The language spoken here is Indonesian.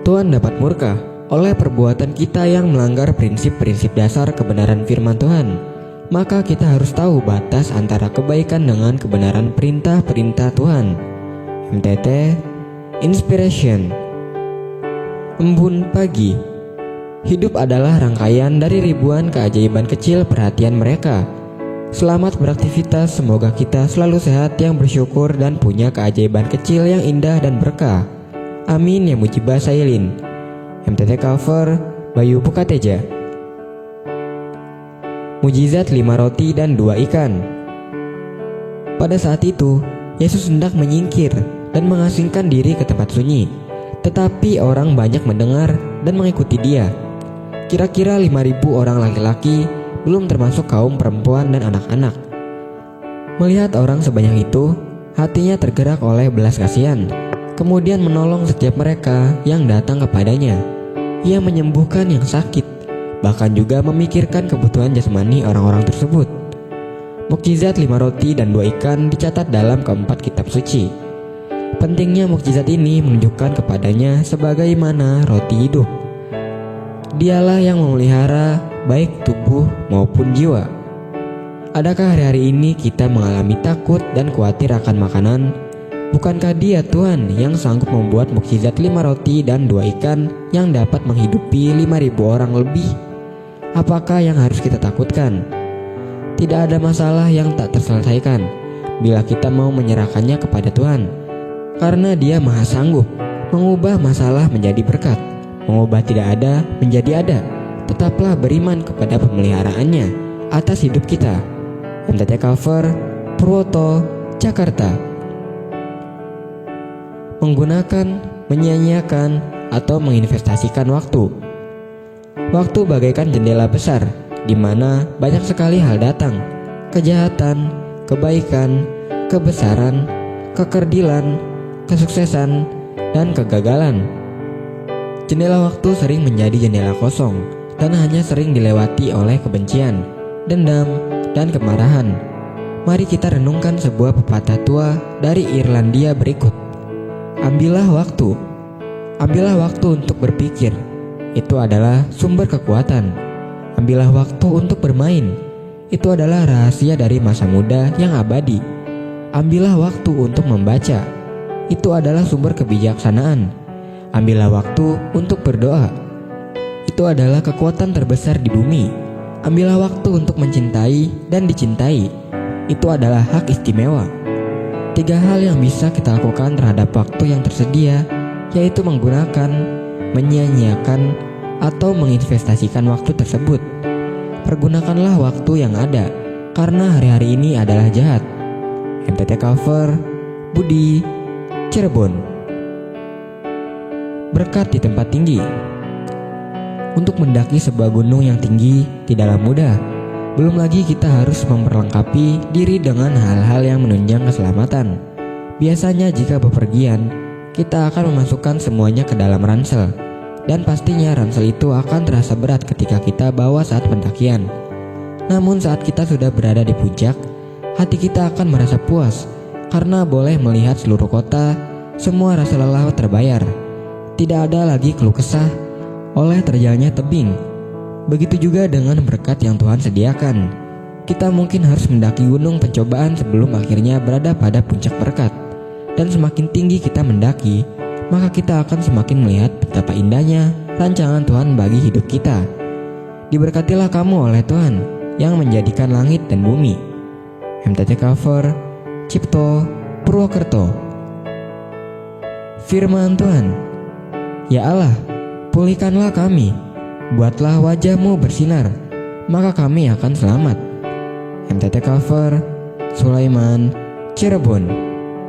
Tuhan dapat murka oleh perbuatan kita yang melanggar prinsip-prinsip dasar kebenaran firman Tuhan. Maka kita harus tahu batas antara kebaikan dengan kebenaran perintah-perintah Tuhan. MTT Inspiration. Embun pagi. Hidup adalah rangkaian dari ribuan keajaiban kecil perhatian mereka. Selamat beraktivitas, semoga kita selalu sehat, yang bersyukur dan punya keajaiban kecil yang indah dan berkah. Amin ya mujibah sailin. MTT cover Bayu Pukateja. Mujizat 5 roti dan 2 ikan. Pada saat itu, Yesus hendak menyingkir dan mengasingkan diri ke tempat sunyi. Tetapi orang banyak mendengar dan mengikuti dia. Kira-kira 5.000 orang laki-laki, belum termasuk kaum perempuan dan anak-anak. Melihat orang sebanyak itu, hatinya tergerak oleh belas kasihan. Kemudian menolong setiap mereka yang datang kepadanya. Ia menyembuhkan yang sakit, bahkan juga memikirkan kebutuhan jasmani orang-orang tersebut. Mukjizat 5 roti dan 2 ikan dicatat dalam keempat kitab suci. Pentingnya mukjizat ini menunjukkan kepadanya sebagaimana roti hidup. Dialah yang memelihara baik tubuh maupun jiwa. Adakah hari-hari ini kita mengalami takut dan khawatir akan makanan? Bukankah Dia Tuhan yang sanggup membuat mukjizat 5 roti dan 2 ikan yang dapat menghidupi 5.000 orang lebih? Apakah yang harus kita takutkan? Tidak ada masalah yang tak terselesaikan bila kita mau menyerahkannya kepada Tuhan. Karena Dia maha sanggup mengubah masalah menjadi berkat, mengubah tidak ada menjadi ada. Tetaplah beriman kepada pemeliharaannya atas hidup kita. MTT cover Purwoto, Jakarta. Menggunakan, menyia-nyiakan, atau menginvestasikan waktu. Waktu bagaikan jendela besar, di mana banyak sekali hal datang. Kejahatan, kebaikan, kebesaran, kekerdilan, kesuksesan, dan kegagalan. Jendela waktu sering menjadi jendela kosong, dan hanya sering dilewati oleh kebencian, dendam, dan kemarahan. Mari kita renungkan sebuah pepatah tua dari Irlandia berikut. Ambillah waktu. Ambillah waktu untuk berpikir. Itu adalah sumber kekuatan. Ambillah waktu untuk bermain. Itu adalah rahasia dari masa muda yang abadi. Ambillah waktu untuk membaca. Itu adalah sumber kebijaksanaan. Ambillah waktu untuk berdoa. Itu adalah kekuatan terbesar di bumi. Ambillah waktu untuk mencintai dan dicintai. Itu adalah hak istimewa. 3 hal yang bisa kita lakukan terhadap waktu yang tersedia, yaitu menggunakan, menyia-nyiakan, atau menginvestasikan waktu tersebut. Pergunakanlah waktu yang ada, karena hari-hari ini adalah jahat. MTT cover Budi, Cirebon. Berkat di tempat tinggi. Untuk mendaki sebuah gunung yang tinggi tidaklah mudah. Belum lagi kita harus memperlengkapi diri dengan hal-hal yang menunjang keselamatan. Biasanya jika bepergian, kita akan memasukkan semuanya ke dalam ransel. Dan pastinya ransel itu akan terasa berat ketika kita bawa saat pendakian. Namun saat kita sudah berada di puncak, hati kita akan merasa puas karena boleh melihat seluruh kota, semua rasa lelah terbayar. Tidak ada lagi keluh kesah oleh terjalnya tebing. Begitu juga dengan berkat yang Tuhan sediakan. Kita mungkin harus mendaki gunung pencobaan sebelum akhirnya berada pada puncak berkat. Dan semakin tinggi kita mendaki, maka kita akan semakin melihat betapa indahnya rancangan Tuhan bagi hidup kita. Diberkatilah kamu oleh Tuhan yang menjadikan langit dan bumi. MTT cover Cipto, Purwokerto. Firman Tuhan. Ya Allah, pulihkanlah kami. Buatlah wajahmu bersinar, maka kami akan selamat. MTT cover Sulaiman, Cirebon.